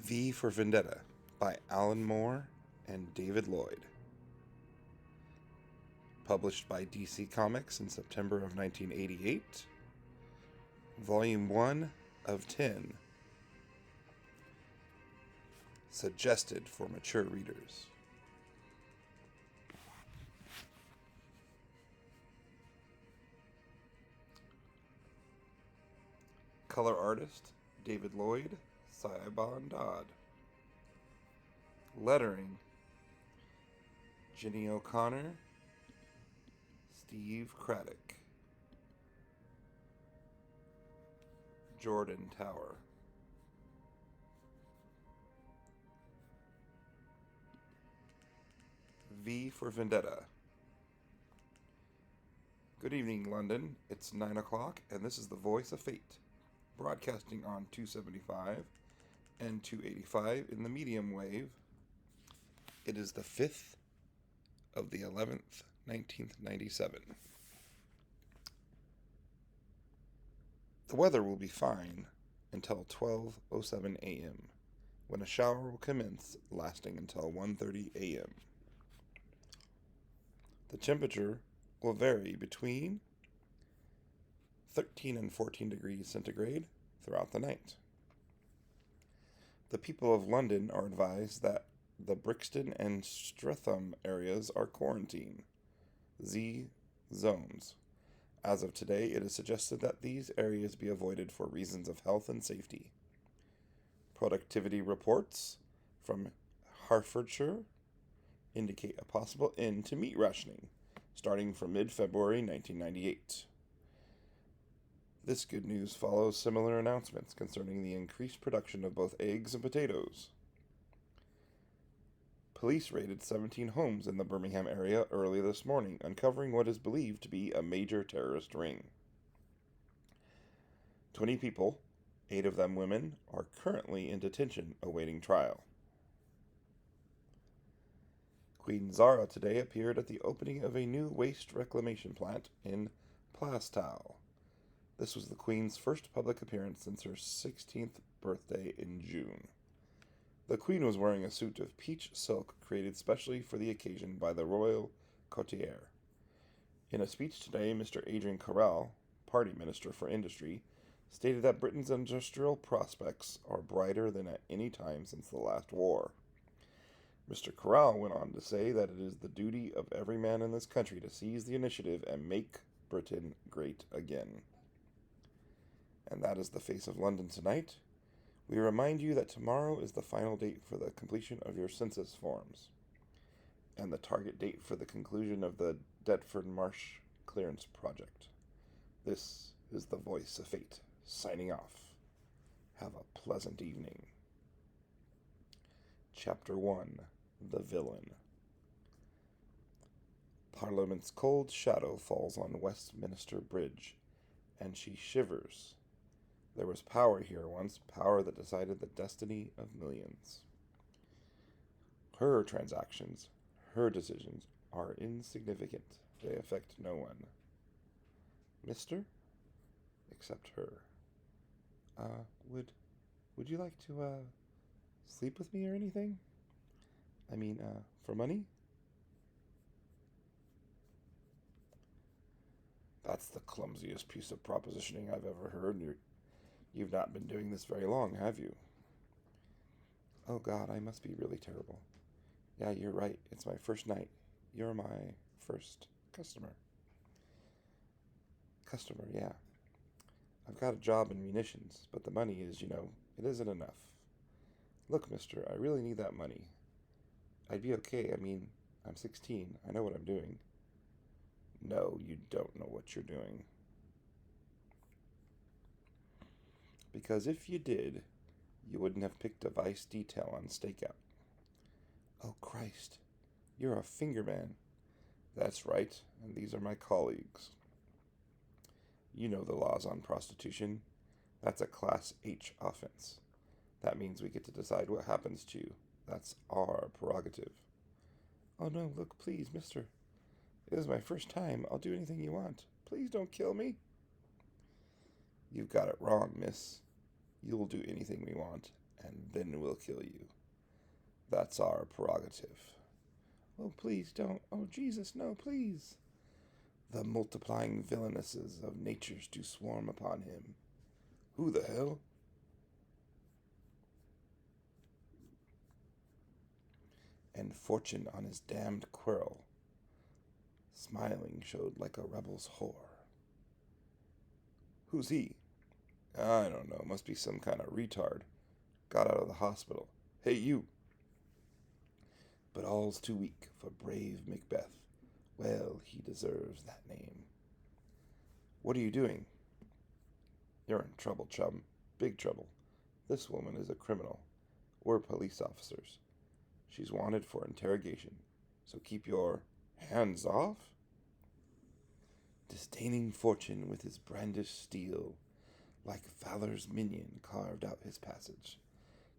V for Vendetta by Alan Moore and David Lloyd. Published by DC Comics in September of 1988. Volume 1 of 10. Suggested for mature readers. Color artist, David Lloyd, Siobhan Dodd. Lettering, Ginny O'Connor, Steve Craddock. Jordan Tower. V for Vendetta. Good evening, London. It's 9 o'clock, and this is the Voice of Fate, broadcasting on 275 and 285 in the medium wave. It is the 5th of the 11th, 1997. The weather will be fine until 12:07 a.m., when a shower will commence, lasting until 1:30 a.m. The temperature will vary between 13 and 14 degrees centigrade throughout the night. The people of London are advised that the Brixton and Streatham areas are quarantine Z zones. As of today, it is suggested that these areas be avoided for reasons of health and safety. Productivity reports from Hertfordshire indicate a possible end to meat rationing starting from mid-February 1998. This good news follows similar announcements concerning the increased production of both eggs and potatoes. Police raided 17 homes in the Birmingham area early this morning, uncovering what is believed to be a major terrorist ring. 20 people, 8 of them women, are currently in detention awaiting trial. Queen Zara today appeared at the opening of a new waste reclamation plant in Plaistow. This was the Queen's first public appearance since her 16th birthday in June. The Queen was wearing a suit of peach silk created specially for the occasion by the Royal Courtier. In a speech today, Mr. Adrian Carrell, Party Minister for Industry, stated that Britain's industrial prospects are brighter than at any time since the last war. Mr. Carrell went on to say that it is the duty of every man in this country to seize the initiative and make Britain great again. And that is the face of London tonight. We remind you that tomorrow is the final date for the completion of your census forms, and the target date for the conclusion of the Deptford Marsh Clearance Project. This is the Voice of Fate, signing off. Have a pleasant evening. Chapter 1. The Villain. Parliament's cold shadow falls on Westminster Bridge, and she shivers. There was power here once, power that decided the destiny of millions. Her transactions, her decisions, are insignificant. They affect no one. Mister? Except her. Would you like to, sleep with me or anything? I mean, for money? That's the clumsiest piece of propositioning I've ever heard. You've not been doing this very long, have you? Oh God, I must be really terrible. Yeah, you're right. It's my first night. You're my first customer. Customer, yeah. I've got a job in munitions, but the money is, it isn't enough. Look, mister, I really need that money. I'd be okay. I mean, I'm 16. I know what I'm doing. No, you don't know what you're doing. Because if you did, you wouldn't have picked a vice detail on stakeout. Oh, Christ. You're a fingerman. That's right, and these are my colleagues. You know the laws on prostitution. That's a Class H offense. That means we get to decide what happens to you. That's our prerogative. Oh no, look, please, mister. It is my first time. I'll do anything you want. Please don't kill me. You've got it wrong, miss. You'll do anything we want, and then we'll kill you. That's our prerogative. Oh, please don't. Oh, Jesus, no, please. The multiplying villainesses of natures do swarm upon him. Who the hell? And fortune on his damned quirl, smiling showed like a rebel's whore. Who's he? I don't know, must be some kind of retard. Got out of the hospital. Hey, you! But all's too weak for brave Macbeth. Well, he deserves that name. What are you doing? You're in trouble, chum. Big trouble. This woman is a criminal. We're police officers. She's wanted for interrogation, so keep your hands off. Disdaining fortune with his brandished steel, like valor's minion carved out his passage,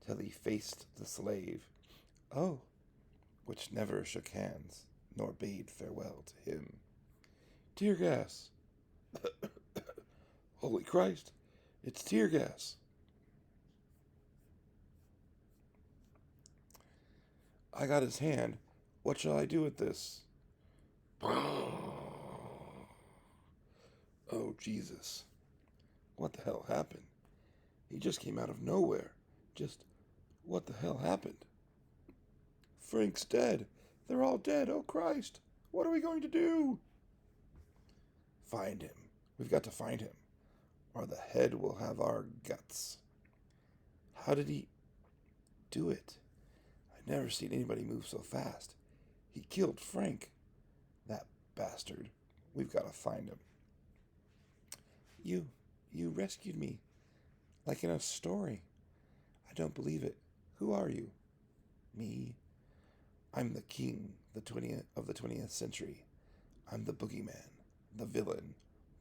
till he faced the slave, oh, which never shook hands, nor bade farewell to him. Tear gas! Holy Christ, it's tear gas! I got his hand. What shall I do with this? Oh, Jesus. What the hell happened? He just came out of nowhere. What the hell happened? Frank's dead. They're all dead. Oh, Christ. What are we going to do? Find him. We've got to find him, or the head will have our guts. How did he do it? I've never seen anybody move so fast. He killed Frank. That bastard. We've got to find him. You rescued me, like in a story. I don't believe it. Who are you? Me? I'm the king of the 20th century. I'm the boogeyman, the villain,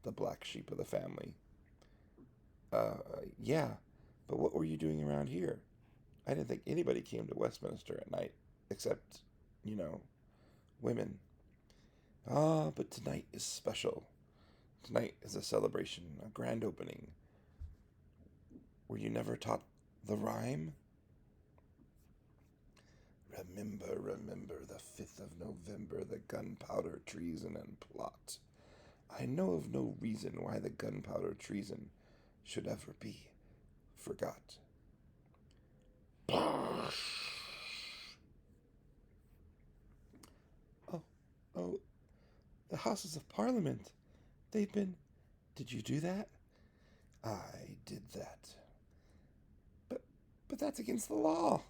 the black sheep of the family. Yeah, but what were you doing around here? I didn't think anybody came to Westminster at night, except, women. Ah, but tonight is special. Tonight is a celebration, a grand opening. Were you never taught the rhyme? Remember the 5th of November, the gunpowder treason and plot. I know of no reason why the gunpowder treason should ever be forgot. Oh, the Houses of Parliament. They've been... Did you do that? I did that. But that's against the law.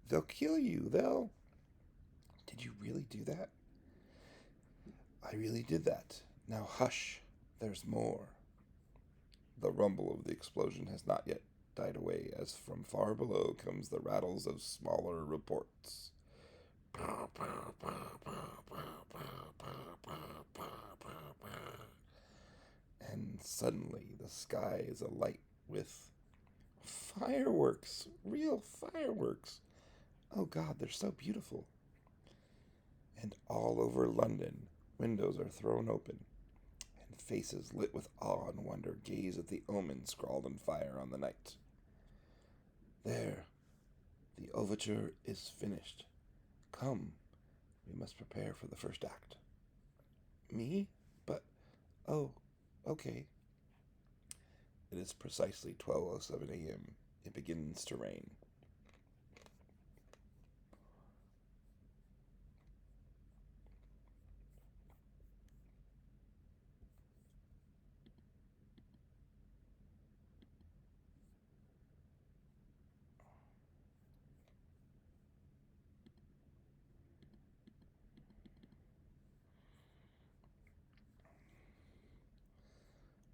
They'll kill you. Did you really do that? I really did that. Now hush. There's more. The rumble of the explosion has not yet died away, as from far below comes the rattles of smaller reports. And suddenly the sky is alight with fireworks, real fireworks. Oh God, they're so beautiful. And all over London, windows are thrown open, and faces lit with awe and wonder gaze at the omen scrawled in fire on the night. There, the overture is finished. Come, we must prepare for the first act. Me? But, oh, okay. It is precisely 12:07 a.m. It begins to rain.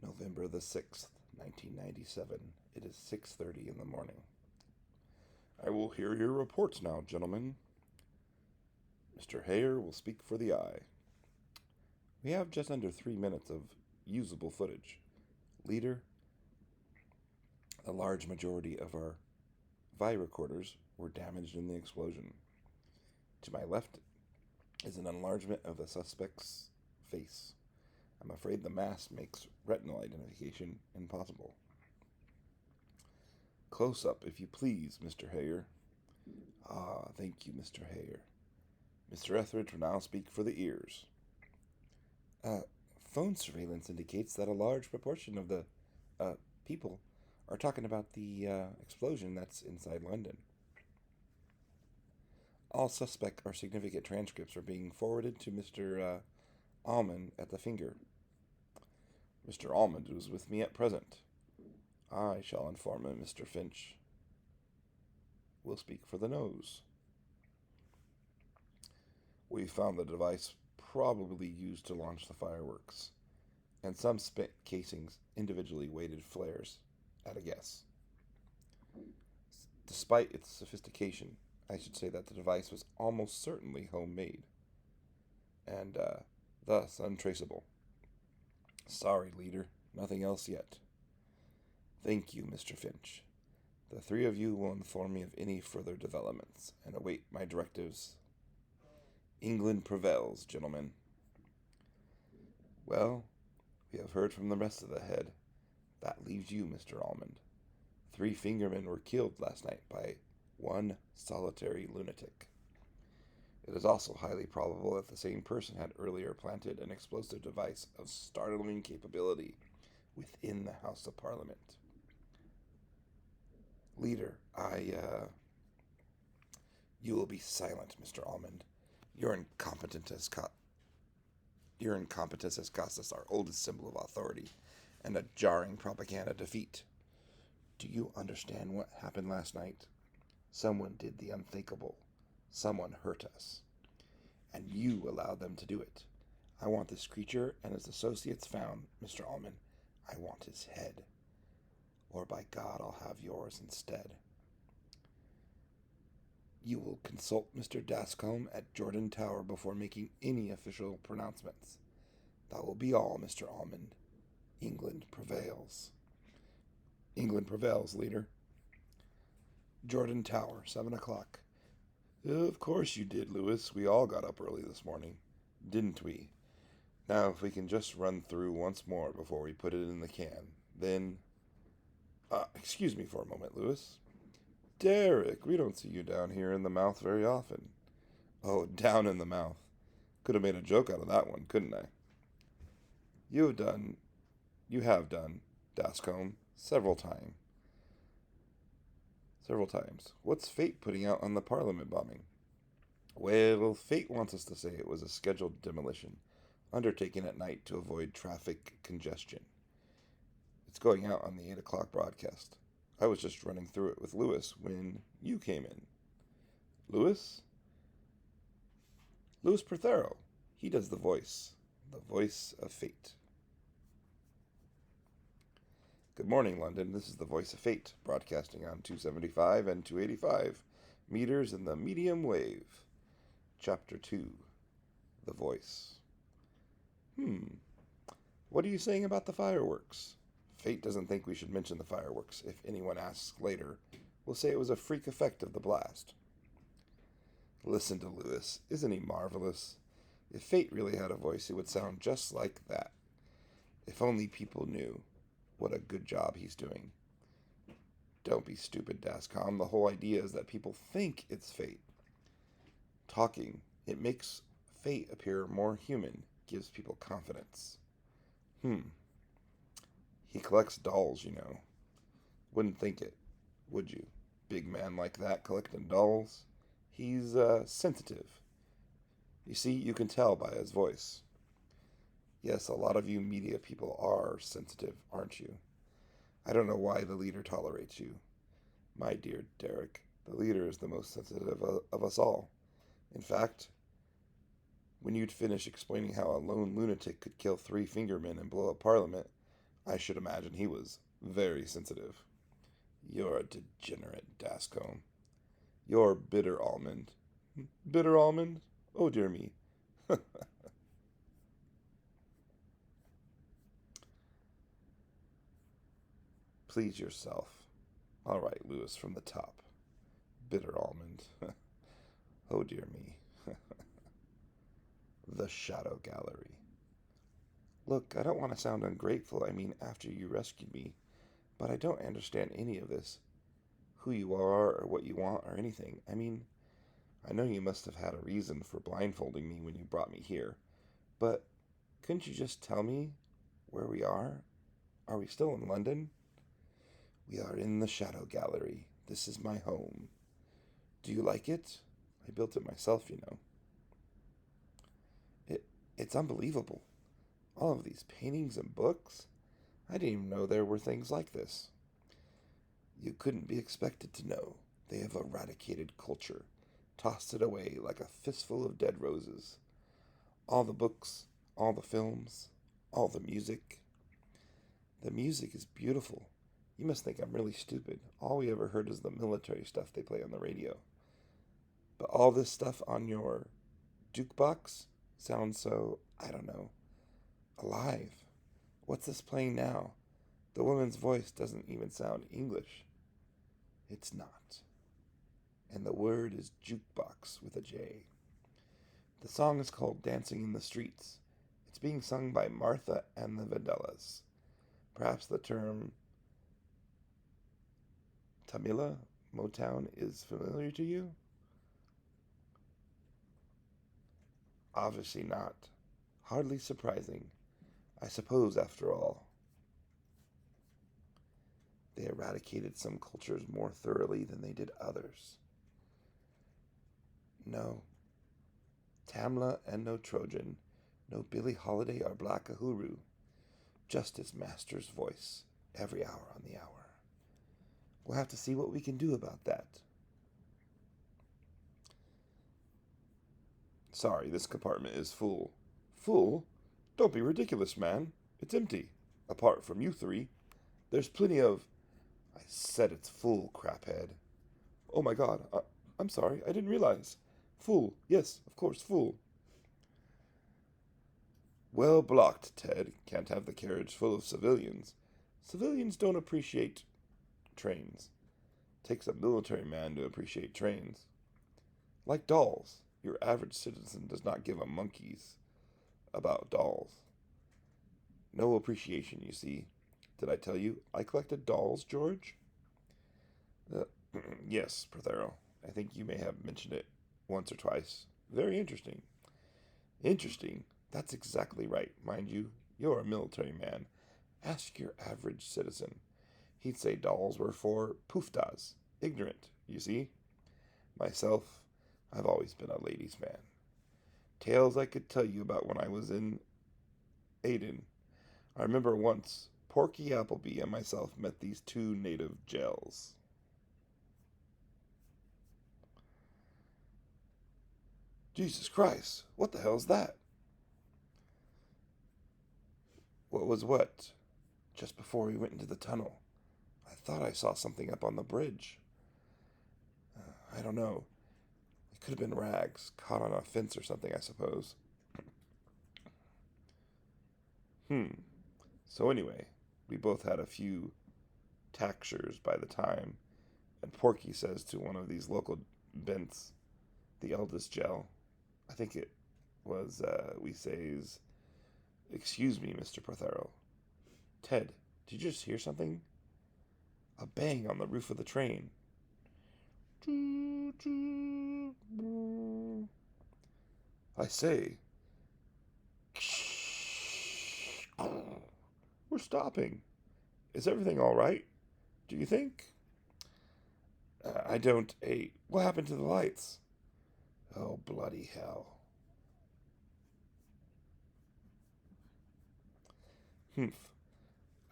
November the 6th, 1997. It is 6:30 in the morning. I will hear your reports now, gentlemen. Mr. Hare will speak for the eye. We have just under 3 minutes of usable footage. Leader, the large majority of our recorders were damaged in the explosion. To my left is an enlargement of the suspect's face. I'm afraid the mask makes retinal identification impossible. Close up, if you please, Mr. Hayer. Ah, thank you, Mr. Hayer. Mr. Etheridge will now speak for the ears. Uh, Phone surveillance indicates that a large proportion of the, people are talking about the, explosion that's inside London. All suspect or significant transcripts are being forwarded to Mr. Almond at the Finger. Mr. Almond is with me at present. I shall inform him, Mr. Finch. Will speak for the nose. We found the device probably used to launch the fireworks, and some spent casings individually weighted flares, at a guess. Despite its sophistication, I should say that the device was almost certainly homemade, and thus untraceable. Sorry, leader, nothing else yet. Thank you, Mr. Finch. The three of you will inform me of any further developments, and await my directives. England prevails, gentlemen. Well, we have heard from the rest of the head. That leaves you, Mr. Almond. 3 fingermen were killed last night by one solitary lunatic. It is also highly probable that the same person had earlier planted an explosive device of startling capability within the House of Parliament. Leader, You will be silent, Mr. Almond. Your incompetence has cost us our oldest symbol of authority and a jarring propaganda defeat. Do you understand what happened last night? Someone did the unthinkable. Someone hurt us. And you allowed them to do it. I want this creature and his associates found, Mr. Almond. I want his head. Or by God, I'll have yours instead. You will consult Mr. Dascombe at Jordan Tower before making any official pronouncements. That will be all, Mr. Almond. England prevails. England prevails, leader. Jordan Tower, 7 o'clock. Of course you did, Lewis. We all got up early this morning, didn't we? Now, if we can just run through once more before we put it in the can, then... excuse me for a moment, Lewis. Derek, we don't see you down here in the mouth very often. Oh, down in the mouth. Could have made a joke out of that one, couldn't I? You have done, Dascombe, several times. What's fate putting out on the Parliament bombing? Well, fate wants us to say it was a scheduled demolition, undertaken at night to avoid traffic congestion. It's going out on the 8 o'clock broadcast. I was just running through it with Lewis when you came in. Lewis? Lewis Prothero. He does the voice of fate. Good morning, London. This is the Voice of Fate, broadcasting on 275 and 285 meters in the medium wave. Chapter 2, The Voice. What are you saying about the fireworks? Fate doesn't think we should mention the fireworks. If anyone asks later, we'll say it was a freak effect of the blast. Listen to Lewis. Isn't he marvelous? If Fate really had a voice, it would sound just like that. If only people knew what a good job he's doing. Don't be stupid, Dascombe. The whole idea is that people think it's Fate. Talking, it makes Fate appear more human, gives people confidence. He collects dolls, you know. Wouldn't think it, would you? Big man like that collecting dolls. He's, sensitive. You see, you can tell by his voice. Yes, a lot of you media people are sensitive, aren't you? I don't know why the leader tolerates you. My dear Derek, the leader is the most sensitive of us all. In fact, when you'd finish explaining how a lone lunatic could kill 3 fingermen and blow up Parliament, I should imagine he was very sensitive. You're a degenerate, Dascombe. You're bitter almond. Bitter almond? Oh, dear me. Please yourself. All right, Lewis, from the top. Bitter almond. Oh, dear me. The Shadow Gallery. Look, I don't want to sound ungrateful. I mean, after you rescued me. But I don't understand any of this. who you are or what you want or anything. I mean, I know you must have had a reason for blindfolding me when you brought me here, but couldn't you just tell me where we are? Are we still in London? We are in the Shadow Gallery. This is my home. Do you like it? I built it myself, you know. It's unbelievable. All of these paintings and books. I didn't even know there were things like this. You couldn't be expected to know. They have eradicated culture, tossed it away like a fistful of dead roses. All the books, all the films, all the music. The music is beautiful. You must think I'm really stupid. All we ever heard is the military stuff they play on the radio. But all this stuff on your jukebox sounds so, I don't know, alive. What's this playing now? The woman's voice doesn't even sound English. It's not. And the word is jukebox with a J. The song is called Dancing in the Streets. It's being sung by Martha and the Vandellas. Perhaps the term Tamila, Motown, is familiar to you? Obviously not. Hardly surprising. I suppose, after all, they eradicated some cultures more thoroughly than they did others. No, Tamla and no Trojan, no Billie Holiday or Black Uhuru, just his master's voice, every hour on the hour. We'll have to see what we can do about that. Sorry, this compartment is full. Full? Don't be ridiculous, man. It's empty. Apart from you three. There's plenty of... I said it's full, craphead. Oh my god, I'm sorry, I didn't realize. Full, yes, of course, full. Well blocked, Ted. Can't have the carriage full of civilians. Civilians don't appreciate trains. Takes a military man to appreciate trains. Like dolls. Your average citizen does not give a monkey's about dolls. No appreciation, you see. Did I tell you I collected dolls, George? Yes, Prothero. I think you may have mentioned it once or twice. Very interesting. Interesting? That's exactly right, mind you. You're a military man. Ask your average citizen. He'd say dolls were for pooftas. Ignorant, you see. Myself, I've always been a ladies' man. Tales I could tell you about when I was in Aden. I remember once Porky Appleby and myself met these two native gels. Jesus Christ, what the hell's that? What was what? Just before we went into the tunnel. I thought I saw something up on the bridge. I don't know. It could have been rags, caught on a fence or something, I suppose. So anyway, we both had a few taxures by the time, and Porky says to one of these local bents, the eldest gel, I think it was, we says, "Excuse me, Mr. Prothero. Ted, did you just hear something? A bang on the roof of the train." I say, we're stopping. Is everything all right? Do you think? I don't. What happened to the lights? Oh, bloody hell. Humph.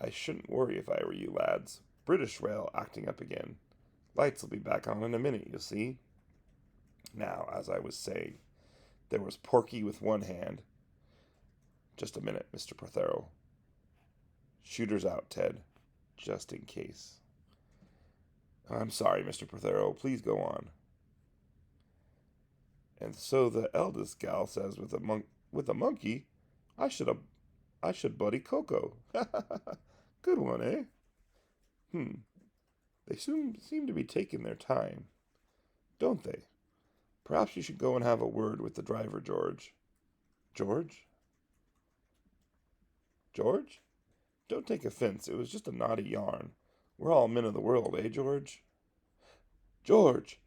I shouldn't worry if I were you lads. British Rail acting up again. Lights will be back on in a minute, you'll see. Now, as I was saying, there was Porky with one hand. Just a minute, Mr. Prothero. Shooters out, Ted. Just in case. I'm sorry, Mr. Prothero. Please go on. And so the eldest gal says with a monkey, I should buddy Coco. Good one, eh? They seem to be taking their time, don't they? Perhaps you should go and have a word with the driver, George. George? George? Don't take offense. It was just a naughty yarn. We're all men of the world, eh, George? George!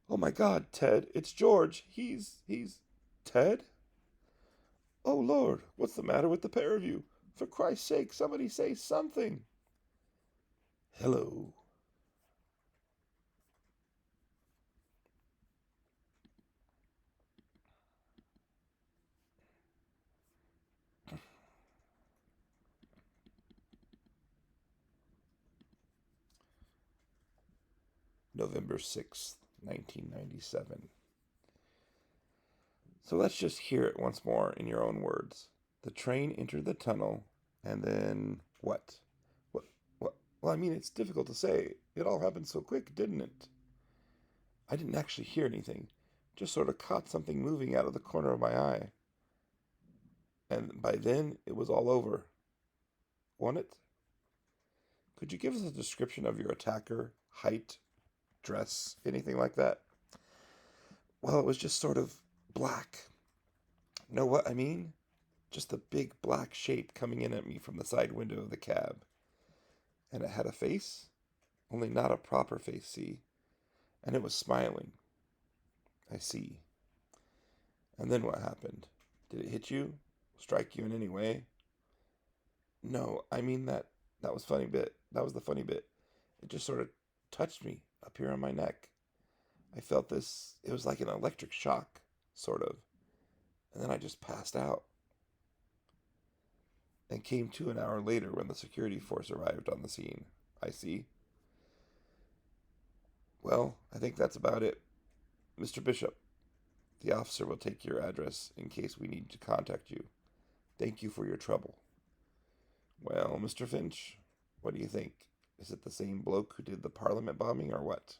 Oh my God, Ted, it's George. Ted? Oh Lord, what's the matter with the pair of you? For Christ's sake, somebody say something. Hello. November 6th, 1997. So let's just hear it once more in your own words. The train entered the tunnel, and then what? What? What? Well, I mean, it's difficult to say. It all happened so quick, didn't it? I didn't actually hear anything, just sort of caught something moving out of the corner of my eye. And by then, it was all over. Wasn't it? Could you give us a description of your attacker? Height, dress, anything like that? Well, it was just sort of black. Know what I mean? Just a big black shape coming in at me from the side window of the cab. And it had a face, only not a proper face, see? And it was smiling. I see. And then what happened? Did it hit you? Strike you in any way? No, I mean that was funny bit. That was the funny bit. It just sort of touched me up here on my neck. I felt this, it was like an electric shock, sort of. And then I just passed out. And came to an hour later when the security force arrived on the scene. I see. Well, I think that's about it. Mr. Bishop, the officer will take your address in case we need to contact you. Thank you for your trouble. Well, Mr. Finch, what do you think? Is it the same bloke who did the Parliament bombing or what?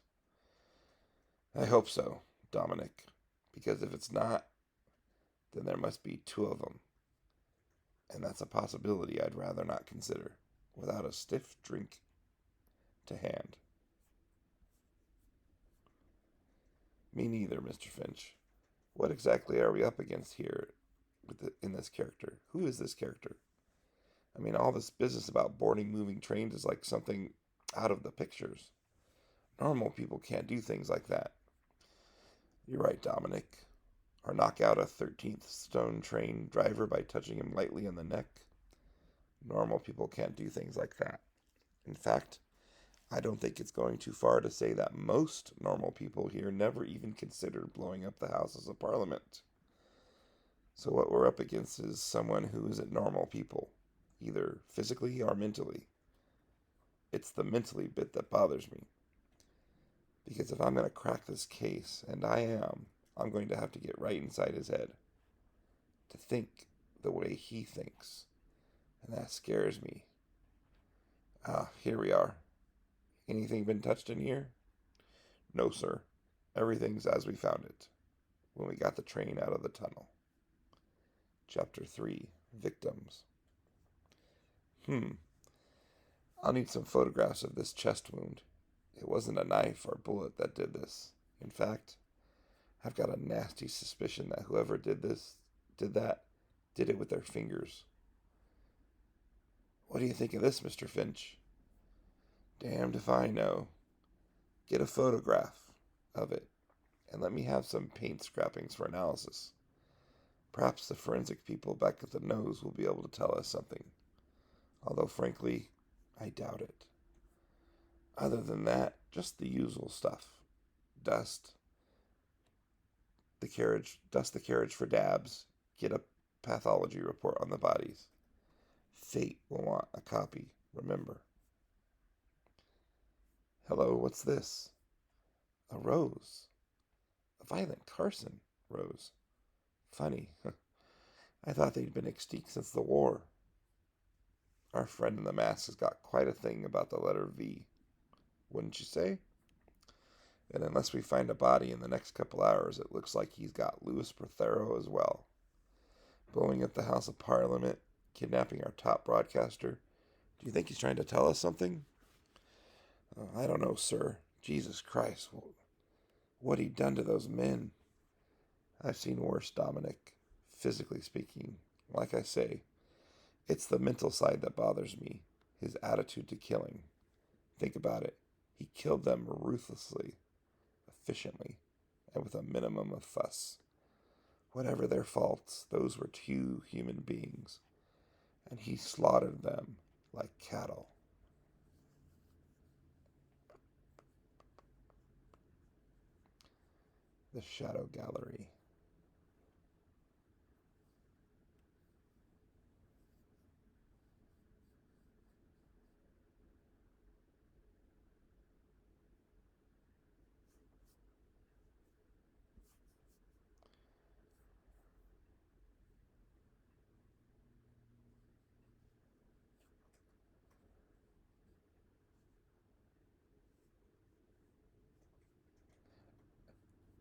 I hope so, Dominic, because if it's not, then there must be two of them. And that's a possibility I'd rather not consider without a stiff drink to hand. Me neither, Mr. Finch. What exactly are we up against here in this character? Who is this character? I mean, all this business about boarding moving trains is like something out of the pictures. Normal people can't do things like that. You're right, Dominic. Or knock out a 13th stone train driver by touching him lightly in the neck. Normal people can't do things like that. In fact, I don't think it's going too far to say that most normal people here never even considered blowing up the Houses of Parliament. So what we're up against is someone who isn't normal people, either physically or mentally. It's the mentally bit that bothers me. Because if I'm going to crack this case, and I am, I'm going to have to get right inside his head. To think the way he thinks. And that scares me. Here we are. Anything been touched in here? No, sir. Everything's as we found it when we got the train out of the tunnel. Chapter 3, Victims. I'll need some photographs of this chest wound. It wasn't a knife or bullet that did this. In fact, I've got a nasty suspicion that whoever did it with their fingers. What do you think of this, Mr. Finch? Damned if I know. Get a photograph of it, and let me have some paint scrapings for analysis. Perhaps the forensic people back at the nose will be able to tell us something. Although, frankly, I doubt it. Other than that, just the usual stuff. Dust the carriage for dabs, get a pathology report on the bodies. Fate will want a copy, remember. Hello, what's this? A rose. A Violent Carson rose. Funny. I thought they'd been extinct since the war. Our friend in the mask has got quite a thing about the letter V. Wouldn't you say? And unless we find a body in the next couple hours, it looks like he's got Louis Prothero as well. Blowing up the House of Parliament, kidnapping our top broadcaster. Do you think he's trying to tell us something? I don't know, sir. Jesus Christ, what he'd done to those men. I've seen worse, Dominic, physically speaking. Like I say, it's the mental side that bothers me, his attitude to killing. Think about it. He killed them ruthlessly, efficiently, and with a minimum of fuss. Whatever their faults, those were two human beings, and he slaughtered them like cattle. The Shadow Gallery.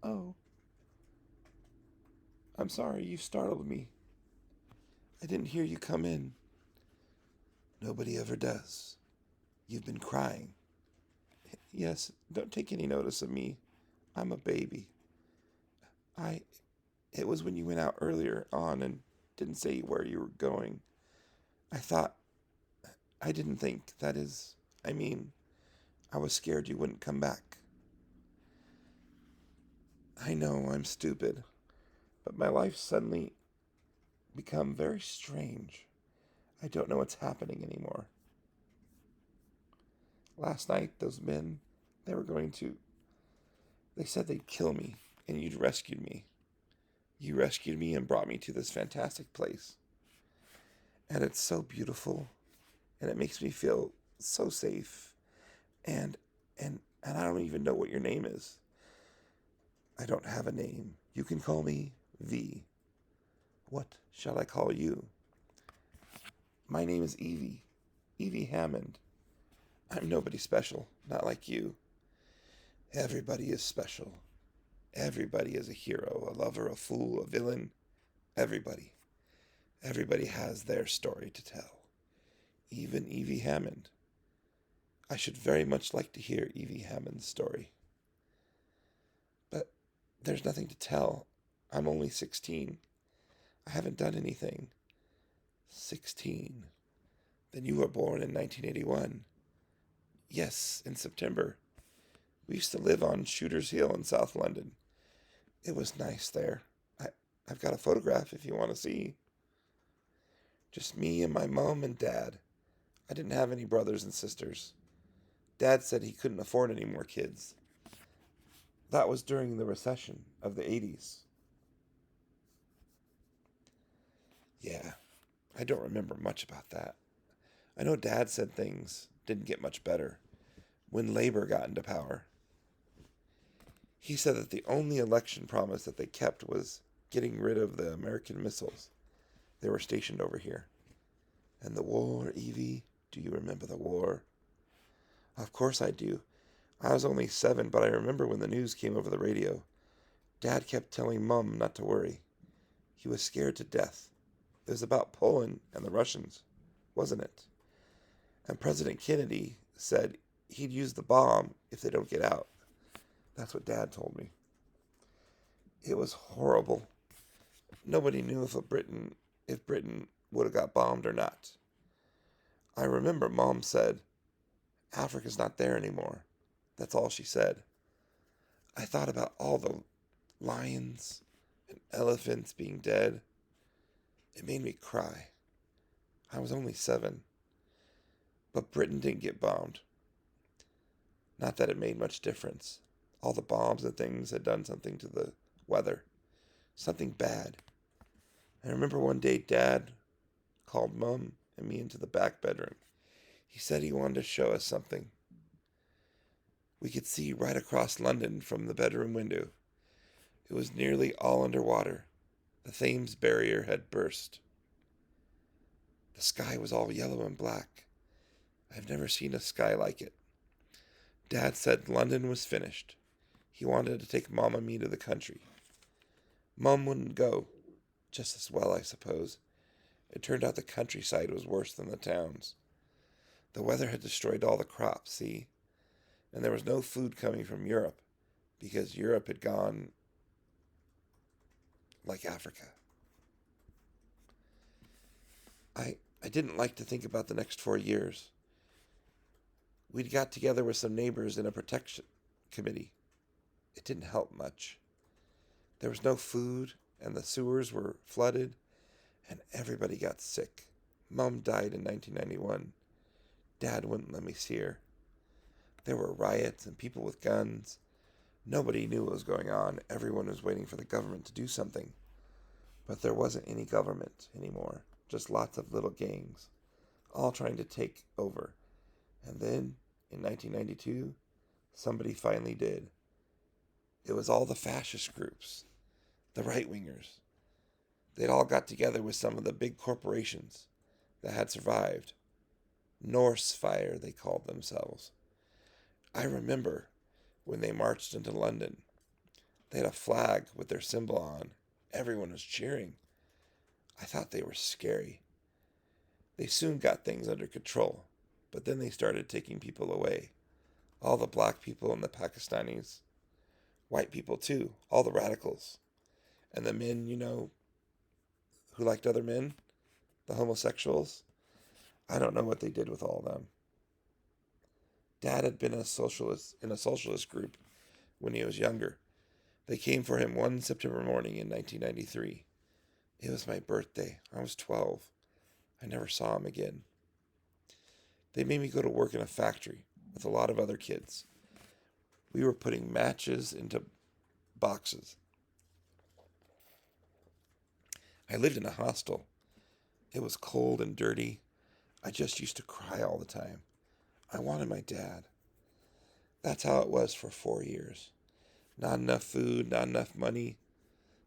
Oh, I'm sorry, you startled me. I didn't hear you come in. Nobody ever does. You've been crying. Yes, don't take any notice of me. I'm a baby. I. It was when you went out earlier on and didn't say where you were going. I thought. I didn't think, that is. I mean, I was scared you wouldn't come back. I know I'm stupid, but my life's suddenly become very strange. I don't know what's happening anymore. Last night, those men, they were going to. They said they'd kill me, and you'd rescued me. You rescued me and brought me to this fantastic place. And it's so beautiful, and it makes me feel so safe. And and I don't even know what your name is. I don't have a name. You can call me V. What shall I call you? My name is Evie. Evie Hammond. I'm nobody special, not like you. Everybody is special. Everybody is a hero, a lover, a fool, a villain. Everybody. Everybody has their story to tell. Even Evie Hammond. I should very much like to hear Evie Hammond's story. But there's nothing to tell. I'm only 16. I haven't done anything. 16. Then you were born in 1981. Yes, in September. We used to live on Shooter's Hill in South London. It was nice there. I've got a photograph if you want to see. Just me and my mom and dad. I didn't have any brothers and sisters. Dad said he couldn't afford any more kids. That was during the recession of the 80s. Yeah, I don't remember much about that. I know Dad said things didn't get much better when Labor got into power. He said that the only election promise that they kept was getting rid of the American missiles. They were stationed over here. And the war, Evie, do you remember the war? Of course I do. I was only 7, but I remember when the news came over the radio. Dad kept telling Mum not to worry. He was scared to death. It was about Poland and the Russians, wasn't it? And President Kennedy said he'd use the bomb if they don't get out. That's what Dad told me. It was horrible. Nobody knew if Britain would have got bombed or not. I remember Mom said, Africa's not there anymore. That's all she said. I thought about all the lions and elephants being dead. It made me cry. I was only 7. But Britain didn't get bombed. Not that it made much difference. All the bombs and things had done something to the weather. Something bad. I remember one day Dad called Mum and me into the back bedroom. He said he wanted to show us something. We could see right across London from the bedroom window. It was nearly all underwater. The Thames barrier had burst. The sky was all yellow and black. I've never seen a sky like it. Dad said London was finished. He wanted to take Mom and me to the country. Mum wouldn't go. Just as well, I suppose. It turned out the countryside was worse than the towns. The weather had destroyed all the crops, see? And there was no food coming from Europe, because Europe had gone like Africa. I didn't like to think about the next 4 years. We'd got together with some neighbors in a protection committee. It didn't help much. There was no food, and the sewers were flooded, and everybody got sick. Mom died in 1991. Dad wouldn't let me see her. There were riots and people with guns. Nobody knew what was going on. Everyone was waiting for the government to do something. But there wasn't any government anymore, just lots of little gangs, all trying to take over. And then, in 1992, somebody finally did. It was all the fascist groups, the right-wingers. They'd all got together with some of the big corporations that had survived. Norse Fire, they called themselves. I remember when they marched into London. They had a flag with their symbol on. Everyone was cheering. I thought they were scary. They soon got things under control, but then they started taking people away. All the black people and the Pakistanis. White people too, all the radicals. And the men, who liked other men, the homosexuals. I don't know what they did with all of them. Dad had been in a socialist group when he was younger. They came for him one September morning in 1993. It was my birthday. I was 12. I never saw him again. They made me go to work in a factory with a lot of other kids. We were putting matches into boxes. I lived in a hostel. It was cold and dirty. I just used to cry all the time. I wanted my dad. That's how it was for 4 years. Not enough food, not enough money.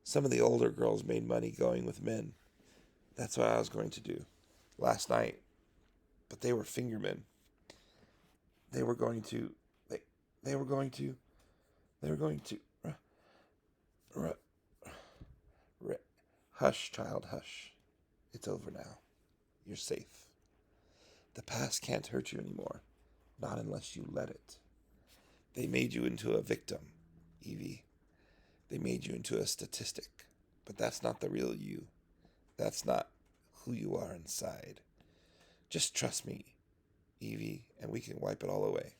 Some of the older girls made money going with men. That's what I was going to do last night. But they were fingermen. They were going to hush, child, hush. It's over now. You're safe. The past can't hurt you anymore. Not unless you let it. They made you into a victim, Evie. They made you into a statistic. But that's not the real you. That's not who you are inside. Just trust me, Evie, and we can wipe it all away.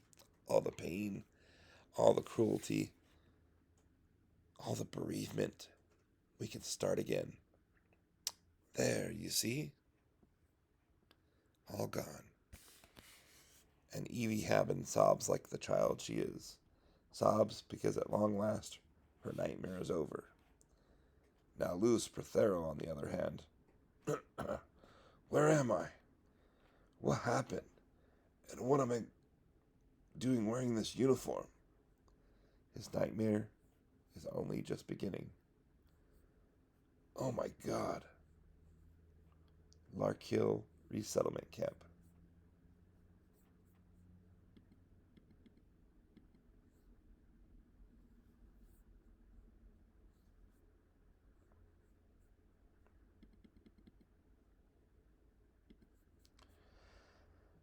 All the pain, all the cruelty, all the bereavement. We can start again. There, you see? All gone. And Evie Haben sobs like the child she is. Sobs because at long last her nightmare is over. Now Louis Prothero, on the other hand. Where am I? What happened? And what am I doing wearing this uniform? His nightmare is only just beginning. Oh my God. Lark Hill Resettlement Camp.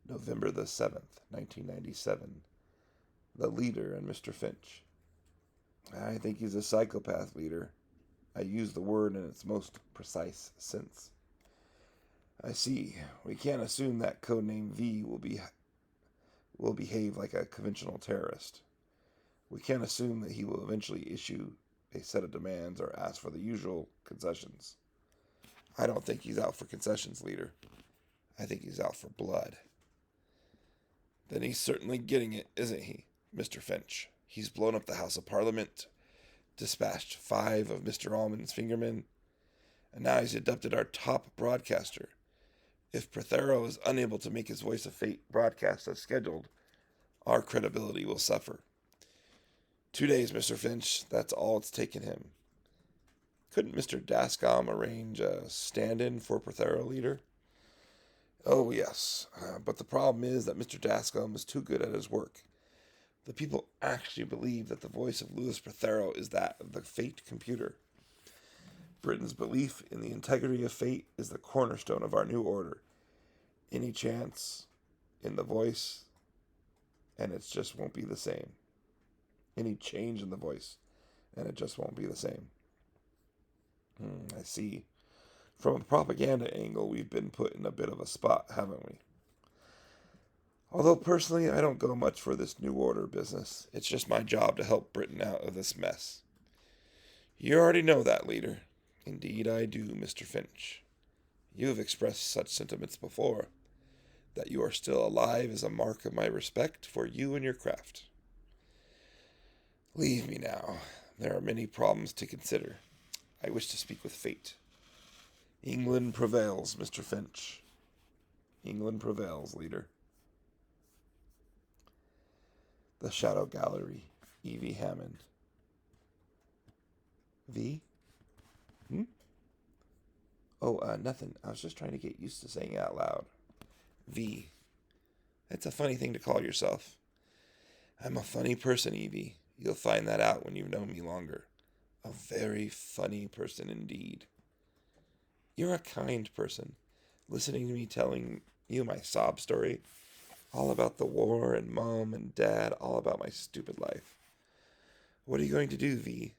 November the 7th, 1997. The Leader and Mr. Finch. I think he's a psychopath, Leader. I use the word in its most precise sense. I see. We can't assume that codename V will behave like a conventional terrorist. We can't assume that he will eventually issue a set of demands or ask for the usual concessions. I don't think he's out for concessions, Leader. I think he's out for blood. Then he's certainly getting it, isn't he, Mr. Finch? He's blown up the House of Parliament, dispatched 5 of Mr. Allman's fingermen, and now he's abducted our top broadcaster. If Prothero is unable to make his Voice of Fate broadcast as scheduled, our credibility will suffer. 2 days, Mr. Finch, that's all it's taken him. Couldn't Mr. Dascom arrange a stand-in for Prothero, Leader? Oh, yes, but the problem is that Mr. Dascom is too good at his work. The people actually believe that the voice of Louis Prothero is that of the Fate computer. Britain's belief in the integrity of Fate is the cornerstone of our new order. Any chance in the voice, and it just won't be the same. Any change in the voice, and it just won't be the same. I see. From a propaganda angle, we've been put in a bit of a spot, haven't we? Although personally, I don't go much for this New Order business. It's just my job to help Britain out of this mess. You already know that, leader. Indeed I do, Mr. Finch. You have expressed such sentiments before. That you are still alive is a mark of my respect for you and your craft. Leave me now. There are many problems to consider. I wish to speak with fate. England prevails, Mr. Finch. England prevails, leader. The Shadow Gallery, Evie Hammond. V? Oh, nothing. I was just trying to get used to saying it out loud. V. That's a funny thing to call yourself. I'm a funny person, Evie. You'll find that out when you've known me longer. A very funny person indeed. You're a kind person, listening to me telling you my sob story, all about the war and Mom and Dad, all about my stupid life. What are you going to do, V?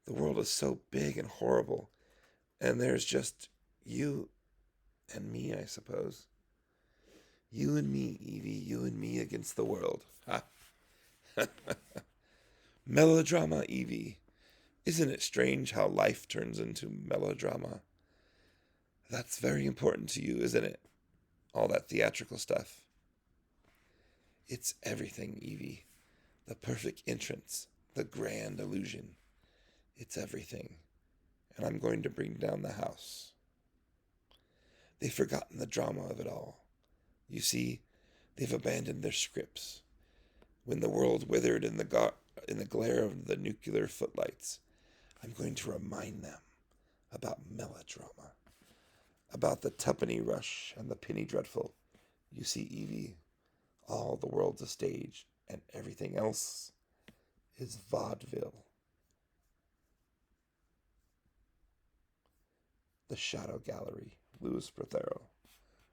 The world is so big and horrible, and there's just you and me, I suppose. You and me, Evie, you and me against the world. Ha! Melodrama, Evie. Isn't it strange how life turns into melodrama? That's very important to you, isn't it? All that theatrical stuff. It's everything, Evie. The perfect entrance, the grand illusion. It's everything. And I'm going to bring down the house. They've forgotten the drama of it all. You see, they've abandoned their scripts. When the world withered in the glare of the nuclear footlights, I'm going to remind them about melodrama, about the tuppenny rush and the penny dreadful. You see, Evie, all the world's a stage, and everything else is vaudeville. The Shadow Gallery, Louis Prothero.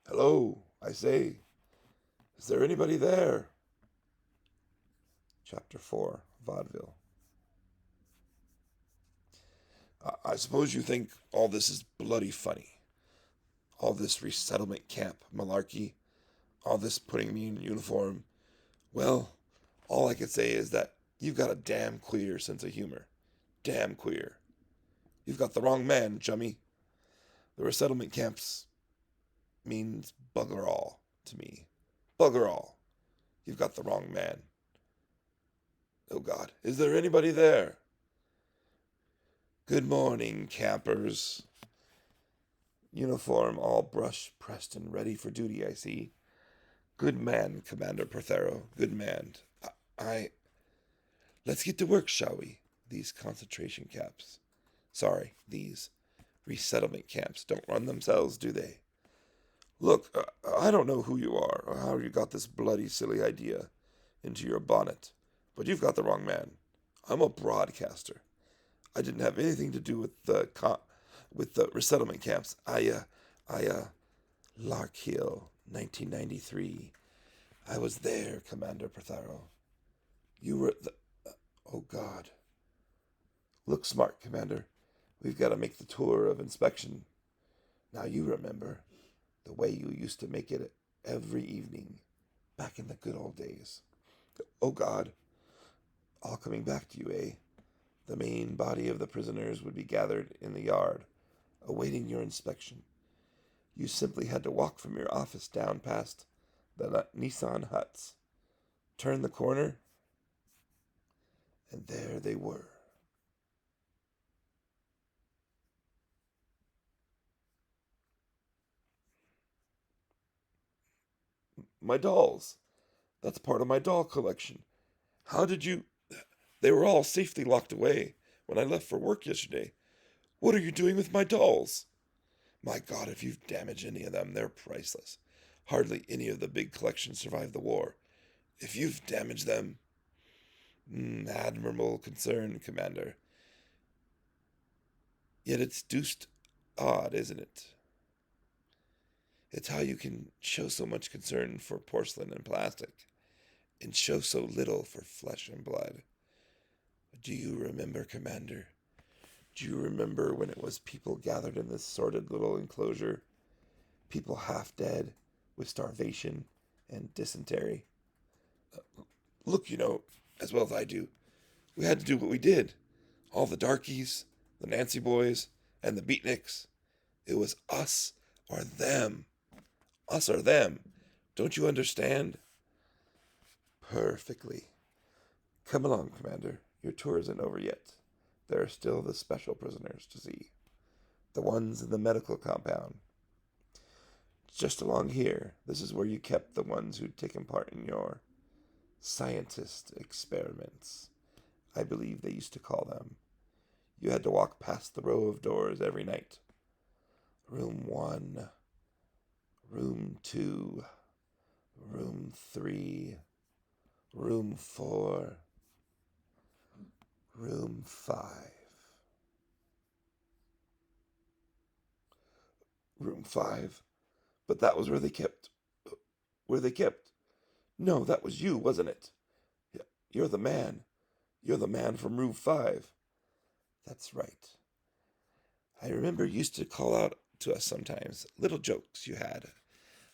Hello, I say. Is there anybody there? Chapter 4, Vaudeville. I suppose you think all this is bloody funny. All this resettlement camp malarkey. All this putting me in uniform. Well, all I can say is that you've got a damn queer sense of humor. Damn queer. You've got the wrong man, chummy. The resettlement camps means bugger all to me. Bugger all. You've got the wrong man. Oh, God, is there anybody there? Good morning, campers. Uniform all brushed, pressed, and ready for duty, I see. Good man, Commander Prothero. Good man. Let's get to work, shall we? These concentration camps. Sorry, these resettlement camps don't run themselves, do they? Look, I don't know who you are or how you got this bloody silly idea into your bonnet, but you've got the wrong man. I'm a broadcaster. I didn't have anything to do with the resettlement camps. Lark Hill, 1993. I was there, Commander Prothero. You were oh, God. Look smart, Commander. We've got to make the tour of inspection. Now you remember the way you used to make it every evening back in the good old days. Oh, God. All coming back to you, eh? The main body of the prisoners would be gathered in the yard, awaiting your inspection. You simply had to walk from your office down past the Nissan huts, turn the corner, and there they were. My dolls. That's part of my doll collection. How did you... They were all safely locked away when I left for work yesterday. What are you doing with my dolls? My God, if you've damaged any of them, they're priceless. Hardly any of the big collections survived the war. If you've damaged them... admirable concern, Commander. Yet it's deuced odd, isn't it? It's how you can show so much concern for porcelain and plastic, and show so little for flesh and blood. Do you remember, Commander? Do you remember when it was people gathered in this sordid little enclosure? People half dead, with starvation, and dysentery. Look, as well as I do, we had to do what we did. All the darkies, the Nancy boys, and the beatniks. It was us or them. Us or them. Don't you understand? Perfectly. Come along, Commander. Your tour isn't over yet. There are still the special prisoners to see. The ones in the medical compound. Just along here. This is where you kept the ones who'd taken part in your scientist experiments, I believe they used to call them. You had to walk past the row of doors every night. Room 1, Room 2, Room 3, Room 4, Room 5. Room 5? But that was where they kept... No, that was you, wasn't it? You're the man. You're the man from Room 5. That's right. I remember you used to call out to us sometimes little jokes you had.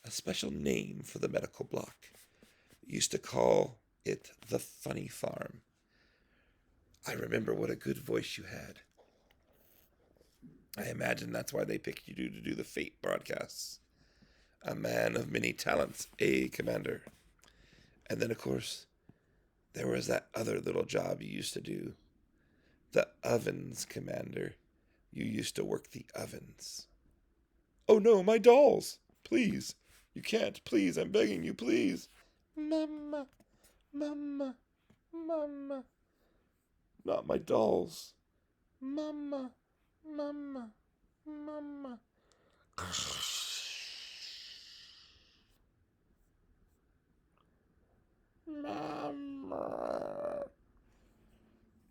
A special name for the medical block. You used to call it the Funny Farm. I remember what a good voice you had. I imagine that's why they picked you to do the Fate broadcasts. A man of many talents, Commander. And then, of course, there was that other little job you used to do. The ovens, Commander. You used to work the ovens. Oh no, my dolls! Please. You can't. Please, I'm begging you, please. Mama. Mama. Mama. Not my dolls. Mama. Mama. Mama. Mama.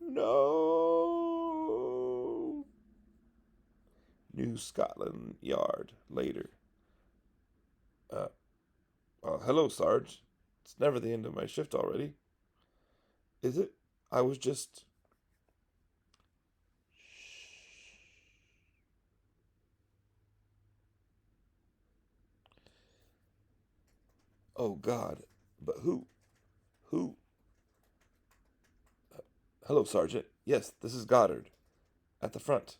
No. New Scotland Yard, later. Hello, Sarge. It's never the end of my shift already. Is it? I was just... Oh, God. But who? Who? Hello, Sergeant. Yes, this is Goddard. At the front.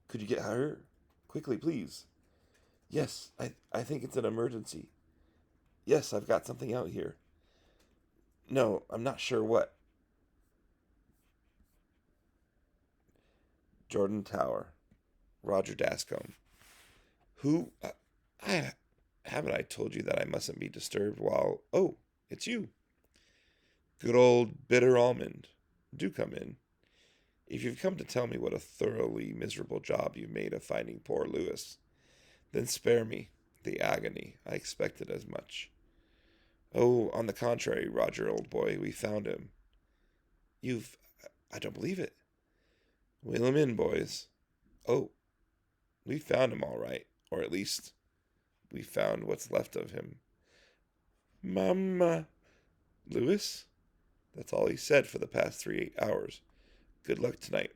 Could you get her? Quickly, please. Yes, I think it's an emergency. Yes, I've got something out here. No, I'm not sure what. Jordan Tower. Roger Dascombe. Who? Haven't I told you that I mustn't be disturbed while... Oh, it's you. Good old bitter almond. Do come in. If you've come to tell me what a thoroughly miserable job you've made of finding poor Lewis, then spare me the agony. I expected as much. Oh, on the contrary, Roger, old boy, we found him. I don't believe it. Wheel him in, boys. Oh, we found him all right, or at least we found what's left of him. Mama. Lewis? That's all he said for the past 3 hours. Good luck tonight,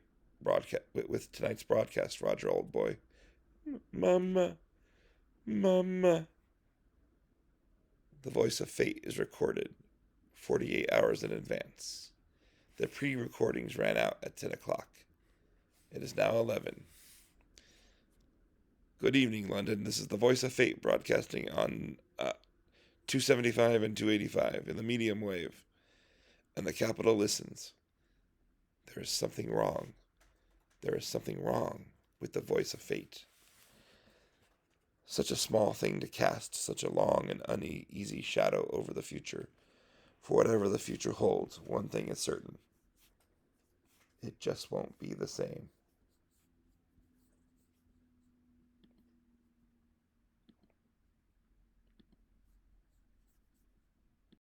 with tonight's broadcast, Roger, old boy. Mama. Mama. The voice of fate is recorded 48 hours in advance. The pre-recordings ran out at 10 o'clock. It is now 11. Good evening, London. This is the voice of fate broadcasting on 275 and 285 in the medium wave. And the capital listens. There is something wrong. There is something wrong with the voice of fate. Such a small thing to cast such a long and uneasy shadow over the future. For whatever the future holds, one thing is certain. It just won't be the same.